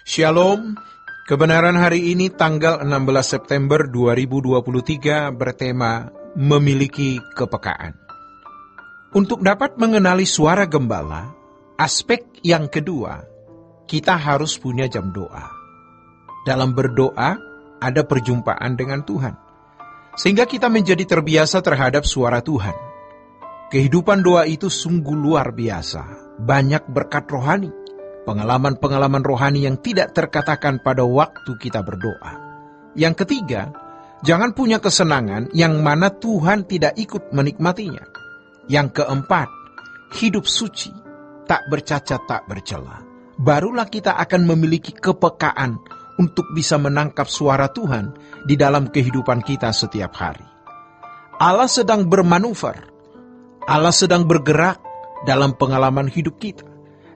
Shalom, kebenaran hari ini tanggal 16 September 2023 bertema memiliki kepekaan. Untuk dapat mengenali suara gembala, aspek yang kedua, kita harus punya jam doa. Dalam berdoa, ada perjumpaan dengan Tuhan, sehingga kita menjadi terbiasa terhadap suara Tuhan. Kehidupan doa itu sungguh luar biasa, banyak berkat rohani, pengalaman-pengalaman rohani yang tidak terkatakan pada waktu kita berdoa. Yang ketiga, jangan punya kesenangan yang mana Tuhan tidak ikut menikmatinya. Yang keempat, hidup suci, tak bercacat, tak bercela. Barulah kita akan memiliki kepekaan untuk bisa menangkap suara Tuhan di dalam kehidupan kita setiap hari. Allah sedang bermanuver, Allah sedang bergerak dalam pengalaman hidup kita.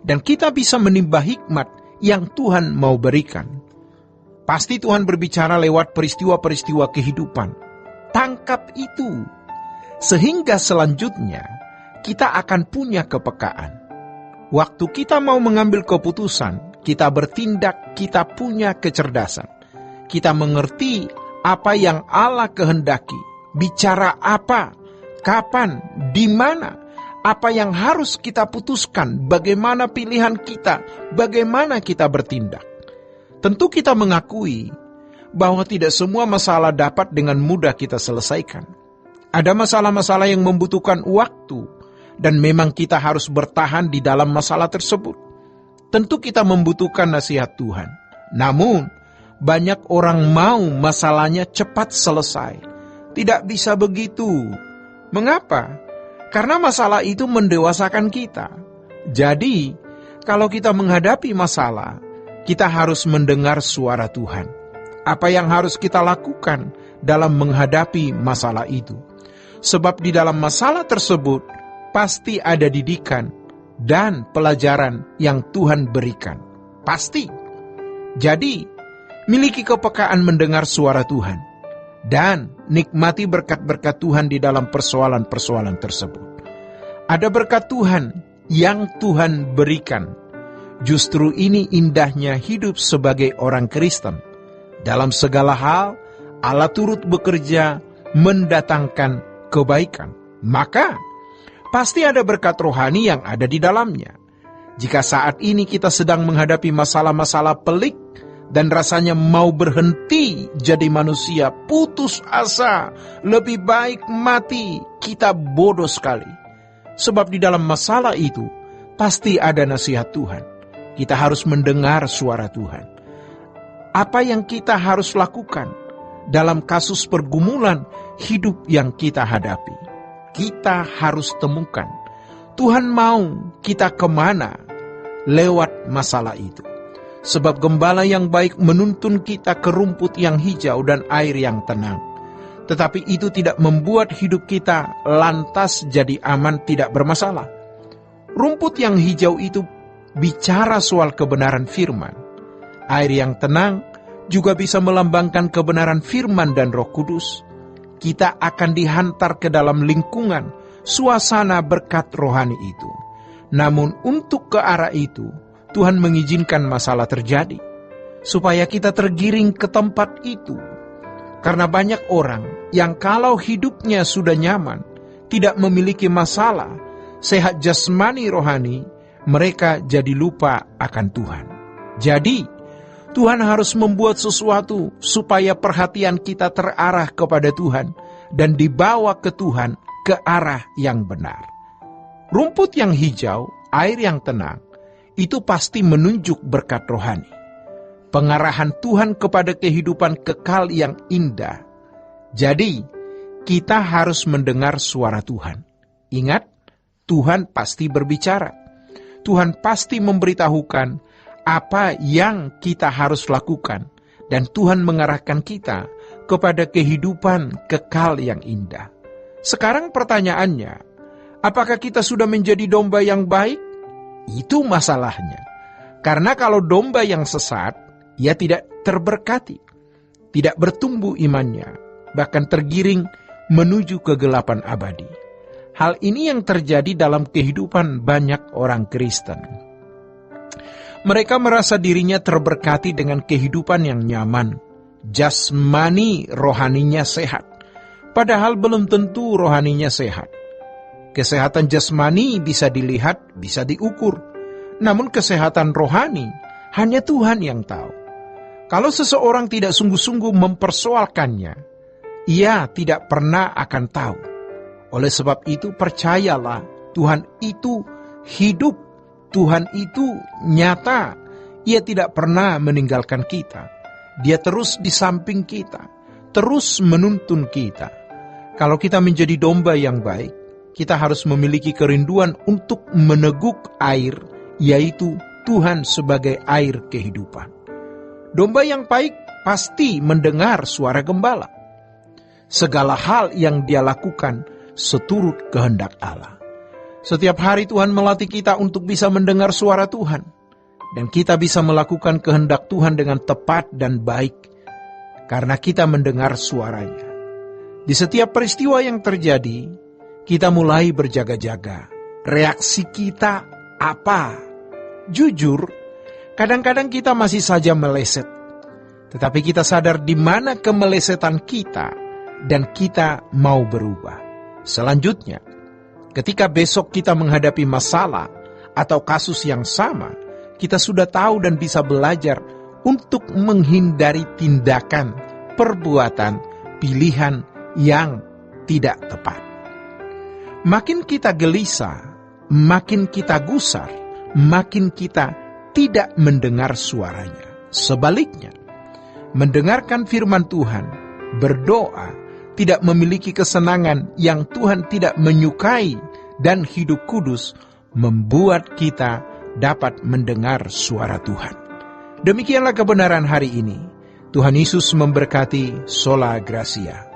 Dan kita bisa menimba hikmat yang Tuhan mau berikan. Pasti Tuhan berbicara lewat peristiwa-peristiwa kehidupan. Tangkap itu. Sehingga selanjutnya kita akan punya kepekaan. Waktu kita mau mengambil keputusan, kita bertindak, kita punya kecerdasan. Kita mengerti apa yang Allah kehendaki. Bicara apa, kapan, di mana. Apa yang harus kita putuskan, bagaimana pilihan kita, bagaimana kita bertindak. Tentu kita mengakui bahwa tidak semua masalah dapat dengan mudah kita selesaikan. Ada masalah-masalah yang membutuhkan waktu, dan memang kita harus bertahan di dalam masalah tersebut. Tentu kita membutuhkan nasihat Tuhan. Namun, banyak orang mau masalahnya cepat selesai. Tidak bisa begitu. Mengapa? Karena masalah itu mendewasakan kita. Jadi, kalau kita menghadapi masalah, kita harus mendengar suara Tuhan. Apa yang harus kita lakukan dalam menghadapi masalah itu? Sebab di dalam masalah tersebut, pasti ada didikan dan pelajaran yang Tuhan berikan. Pasti. Jadi, miliki kepekaan mendengar suara Tuhan. Dan nikmati berkat-berkat Tuhan di dalam persoalan-persoalan tersebut. Ada berkat Tuhan yang Tuhan berikan. Justru ini indahnya hidup sebagai orang Kristen. Dalam segala hal, Allah turut bekerja mendatangkan kebaikan. Maka, pasti ada berkat rohani yang ada di dalamnya. Jika saat ini kita sedang menghadapi masalah-masalah pelik, dan rasanya mau berhenti jadi manusia, putus asa, lebih baik mati, kita bodoh sekali. Sebab di dalam masalah itu, pasti ada nasihat Tuhan. Kita harus mendengar suara Tuhan. Apa yang kita harus lakukan dalam kasus pergumulan hidup yang kita hadapi? Kita harus temukan, Tuhan mau kita kemana lewat masalah itu. Sebab gembala yang baik menuntun kita ke rumput yang hijau dan air yang tenang. Tetapi itu tidak membuat hidup kita lantas jadi aman, tidak bermasalah. Rumput yang hijau itu bicara soal kebenaran firman. Air yang tenang juga bisa melambangkan kebenaran firman dan Roh Kudus. Kita akan dihantar ke dalam lingkungan suasana berkat rohani itu. Namun untuk ke arah itu, Tuhan mengizinkan masalah terjadi, supaya kita tergiring ke tempat itu. Karena banyak orang yang kalau hidupnya sudah nyaman, tidak memiliki masalah, sehat jasmani rohani, mereka jadi lupa akan Tuhan. Jadi, Tuhan harus membuat sesuatu supaya perhatian kita terarah kepada Tuhan, dan dibawa ke Tuhan ke arah yang benar. Rumput yang hijau, air yang tenang, itu pasti menunjuk berkat rohani. Pengarahan Tuhan kepada kehidupan kekal yang indah. Jadi, kita harus mendengar suara Tuhan. Ingat, Tuhan pasti berbicara. Tuhan pasti memberitahukan apa yang kita harus lakukan. Dan Tuhan mengarahkan kita kepada kehidupan kekal yang indah. Sekarang pertanyaannya, apakah kita sudah menjadi domba yang baik? Itu masalahnya. Karena kalau domba yang sesat, ia tidak terberkati, tidak bertumbuh imannya, bahkan tergiring menuju kegelapan abadi. Hal ini yang terjadi dalam kehidupan banyak orang Kristen. Mereka merasa dirinya terberkati dengan kehidupan yang nyaman. Jasmani rohaninya sehat, padahal belum tentu rohaninya sehat. Kesehatan jasmani bisa dilihat, bisa diukur. Namun kesehatan rohani, hanya Tuhan yang tahu. Kalau seseorang tidak sungguh-sungguh mempersoalkannya, ia tidak pernah akan tahu. Oleh sebab itu, percayalah, Tuhan itu hidup, Tuhan itu nyata. Ia tidak pernah meninggalkan kita. Dia terus di samping kita, terus menuntun kita. Kalau kita menjadi domba yang baik, kita harus memiliki kerinduan untuk meneguk air, yaitu Tuhan sebagai air kehidupan. Domba yang baik pasti mendengar suara gembala. Segala hal yang dia lakukan seturut kehendak Allah. Setiap hari Tuhan melatih kita untuk bisa mendengar suara Tuhan. Dan kita bisa melakukan kehendak Tuhan dengan tepat dan baik, karena kita mendengar suaranya. Di setiap peristiwa yang terjadi, kita mulai berjaga-jaga. Reaksi kita apa? Jujur, kadang-kadang kita masih saja meleset. Tetapi kita sadar di mana kemelesetan kita, dan kita mau berubah. Selanjutnya, ketika besok kita menghadapi masalah atau kasus yang sama, kita sudah tahu dan bisa belajar untuk menghindari tindakan, perbuatan, pilihan yang tidak tepat. Makin kita gelisah, makin kita gusar, makin kita tidak mendengar suaranya. Sebaliknya, mendengarkan firman Tuhan, berdoa, tidak memiliki kesenangan yang Tuhan tidak menyukai, dan hidup kudus membuat kita dapat mendengar suara Tuhan. Demikianlah kebenaran hari ini. Tuhan Yesus memberkati. Sola Gracia.